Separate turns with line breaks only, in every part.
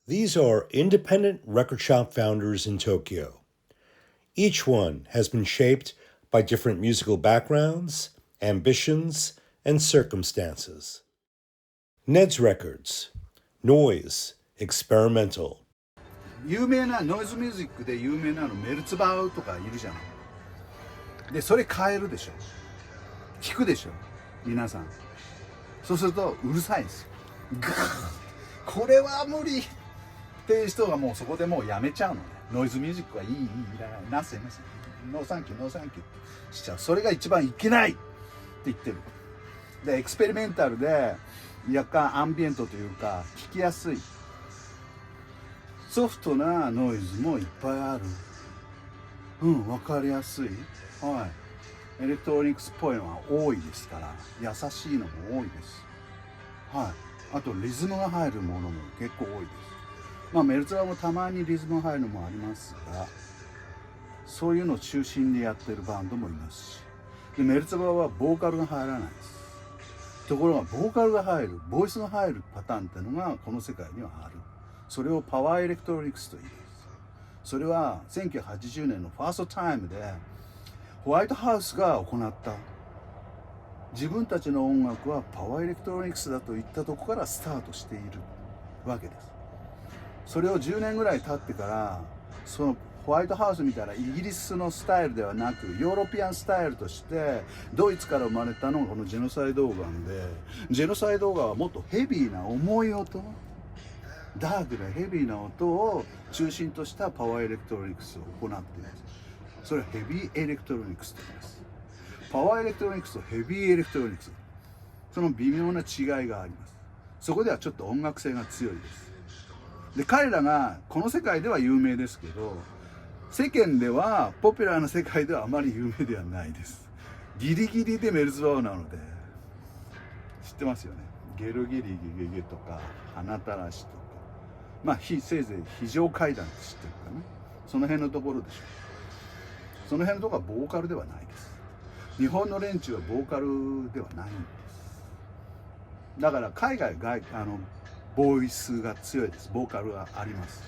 These are independent record shop founders in Tokyo. Each one has been shaped by different musical backgrounds, ambitions, and circumstances. Ned's Records, Noise, Experimental.
有名なノイズミュージックで有名なのメルツバウとかいるじゃない。でそれ変えるでしょ、聞くでしょ皆さん。そうするとうるさいんですよ。ガーッ、これは無理っていう人がもうそこでもうやめちゃうのね。ノイズミュージックはいいいらない、なせなせ、ノーサンキューノーサンキューってしちゃう。それが一番いけないって言ってる。でエクスペリメンタルで若干アンビエントというか聞きやすいソフトなノイズもいっぱいある。分かりやすい。はい。エレクトロニクスっぽいのは多いですから、優しいのも多いです。はい。あとリズムが入るものも結構多いです。まあメルツバもたまにリズムが入るのもありますが、そういうのを中心にやってるバンドもいますし。でメルツバはボーカルが入らないです。ところがボーカルが入る、ボイスが入るパターンっていうのがこの世界にはある。それをパワーエレクトロニクスと言います。それは1980年のファーストタイムでホワイトハウスが行った。自分たちの音楽はパワーエレクトロニクスだと言ったとこからスタートしているわけです。それを10年ぐらい経ってからそのホワイトハウスみたいなイギリスのスタイルではなくヨーロピアンスタイルとしてドイツから生まれたのがこのジェノサイドオーガンで、ジェノサイドオーガンはもっとヘビーな重い音、ダークなヘビーな音を中心としたパワーエレクトロニクスを行っています。それはヘビーエレクトロニクスと言います。パワーエレクトロニクスとヘビーエレクトロニクス、その微妙な違いがあります。そこではちょっと音楽性が強いです。で彼らがこの世界では有名ですけど、世間ではポピュラーな世界ではあまり有名ではないです。ギリギリでメルツバウなので知ってますよね。ゲルギリゲゲゲとか花たらしとか、まあせいぜい非常階段って知ってるかな、その辺のところでしょ。その辺のところはボーカルではないです。日本の連中はボーカルではないんです。だから海外ボイスが強いです。ボーカルがあります。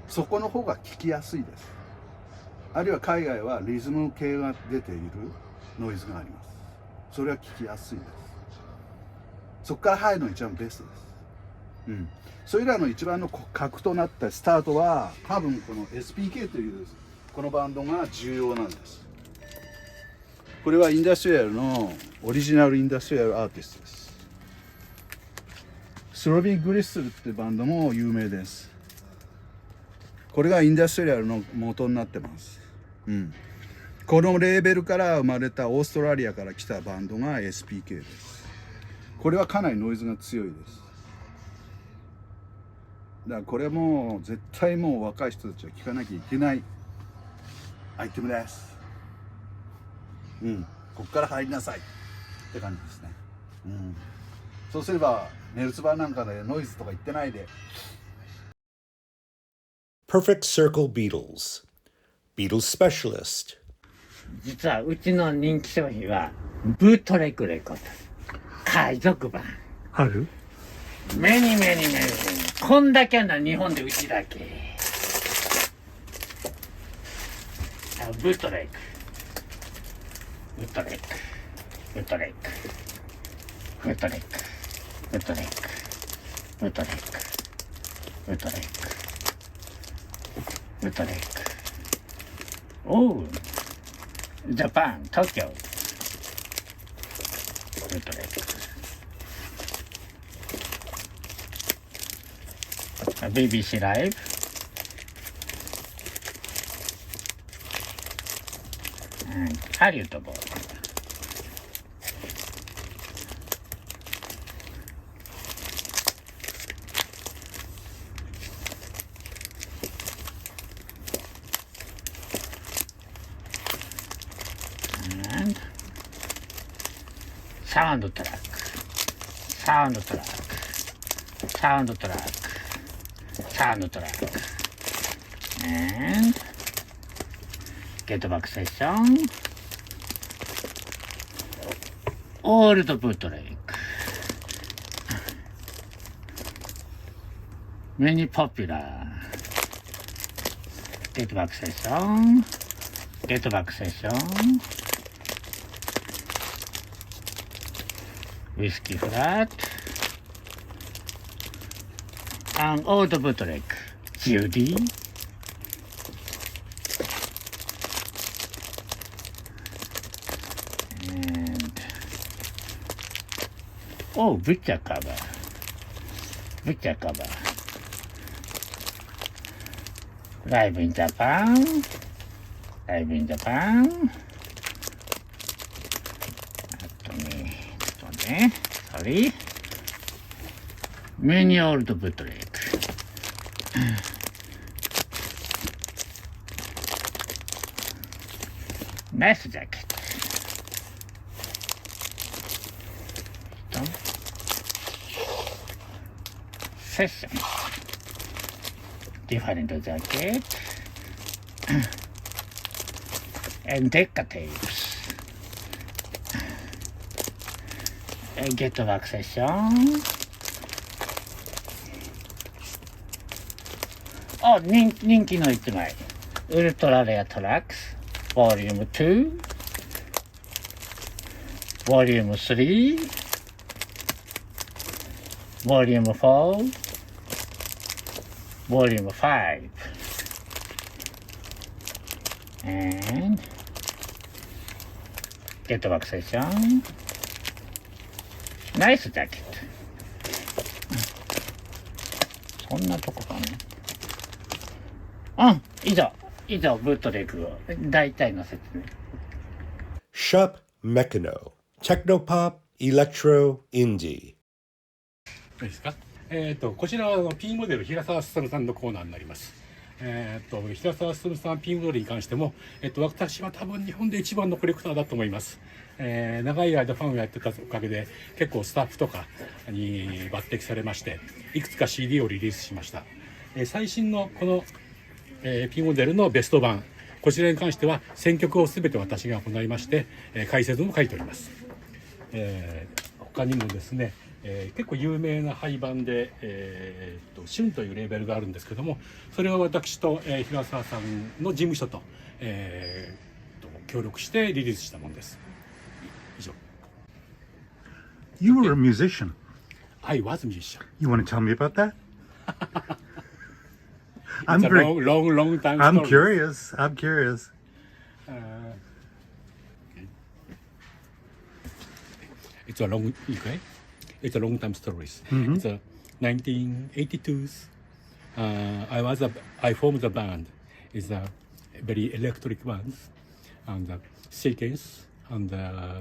そこの方が聞きやすいです。あるいは海外はリズム系が出ているノイズがあります。それは聞きやすいです。そこから入るのが一番ベストです。それらの一番の核となったスタートは多分この SPK というこのバンドが重要なんです。これはインダストリアルのオリジナルインダストリアルアーティストです。スロビー・グリッスルっていうバンドも有名です。これがインダストリアルの元になってます。このレーベルから生まれたオーストラリアから来たバンドが SPK です。これはかなりノイズが強いです。だからこれも絶対もう若い人たちは聴かなきゃいけないアイテムです。ここから入りなさいって感じですね。そうすればメルツバなんかでノイズとか言ってないで。
Perfect Circle Beatles, Beatles Specialist.
実はうちの人気商品はブートレックレコード、海賊版
ある？
メニこんだけあんな日本でうちだけ。ブートレックブートレックブートレックブートレックブートレックブートレックブートレックブートレック、おうジャパン東京ブートレック、BBC ライブ、ハリウッドボール、サウンドトラック、サウンドトラック、サウンドトラック、サウンドトラック、and get back session, オールドブートレイク、many popular. Get back session. Get back session. Whiskey flat. An old bootleg. Judy. And oh, picture cover. Picture cover. Live in Japan. Live in Japan. あとね、ちょっとね、sorry. Many old bootleg. Nice jacket. Session. Different jacket. And Decca tapes. Get back session. あ、人気の1枚。ウルトラレアトラックス。ボリューム2。ボリューム3。ボリューム4。ボリューム5。And get back session. Nice jacket. そんなとこかね。うん、以上、ブートレグを大体の説明。
Shop Mechano. Technopop, Electro, Indie.
いいですか。こちらはP モデル平沢進さんのコーナーになります。平沢進さん P モデルに関しても、私は多分日本で一番のコレクターだと思います。長い間ファンをやってたおかげで結構スタッフとかに抜擢されまして、いくつか CD をリリースしました。最新のこの、P モデルのベスト版、こちらに関しては選曲を全て私が行いまして、解説も書いております。他にもですね、結構有名な廃盤で、シュンというレーベルがあるんですけども、それは私と、平沢さんの事務所と、協力してリリースしたものです。以上。
You were a musician.
I was a musician.
You want to tell me about that?
It's a long time
I'm
story.
curious. I'm curious.
It's a long, okay? It's a long time stories. It's a 1982. I formed a band. It's a very electric band, and sequence and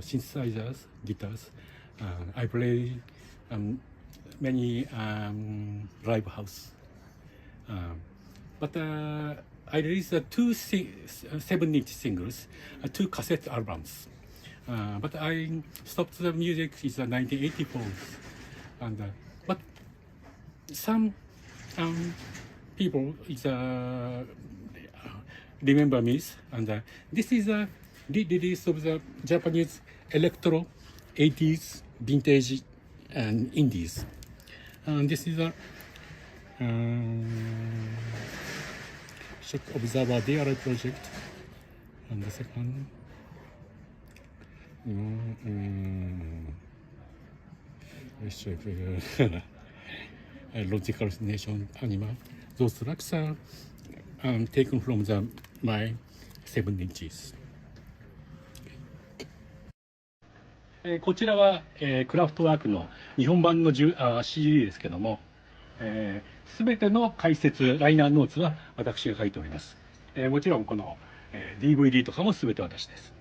synthesizers, guitars. I play many live house. But I released 7-inch singles, 2 cassette albums. But I stopped the music in 1984. And but some people remember me, and this is a release of the Japanese electro 80s vintage and indies. And this is a Shock Observer DRI project. And the second Logical Nation Anima. Those tracks are taken from my 7 inches. こちらは、クラフトワークの日本版のCD ですけども、すべての解説、ライナーノーツは私が書いております。もちろんこの、DVD とかもすべて私です。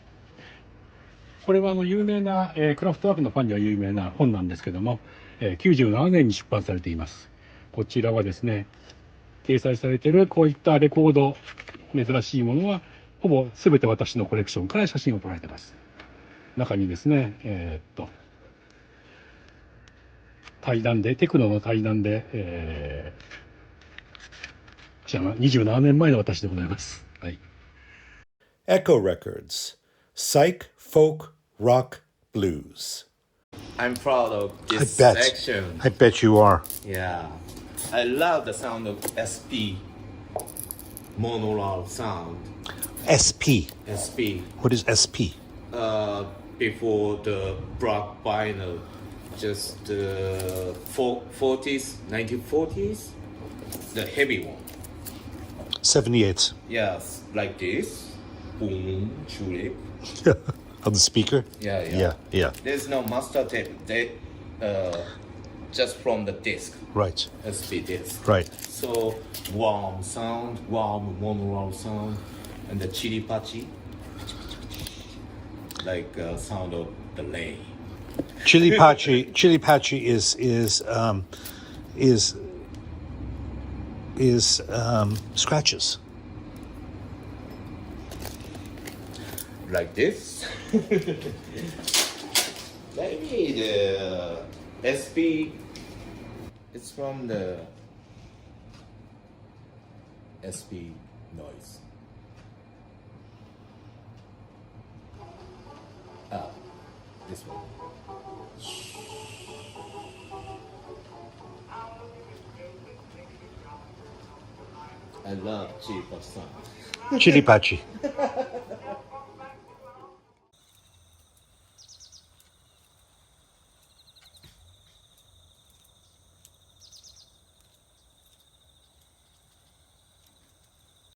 これは有名な、クラフトワークのファンには有名な本なんですけども、97年に出版されています。こちらはですね、掲載されているこういったレコード、珍しいものはほぼすべて私のコレクションから写真を撮られています。中にですね、テクノの対談で、27年前の私でございます。はい。
Echo Records. Psych, folk, rock, blues.
I'm proud of this
I bet.
section.
I bet you are.
Yeah. I love the sound of SP monaural sound.
SP.
SP.
What is SP?
Before the black vinyl, just 1940s, the heavy one.
78.
Yes, like this. Boom, tulip.
On the speaker?
Yeah.
Yeah.
There's no master tape. They just from the disc,
Right.
SP disc.
Right.
So warm sound, warm monaural sound, and the chili pachi, like sound of the rain.
Chili Pachi. Chili Pachi is scratches.
Like this. Maybe the SP. It's from the SP noise. This one. I love cheap sound.
Chili Pachi.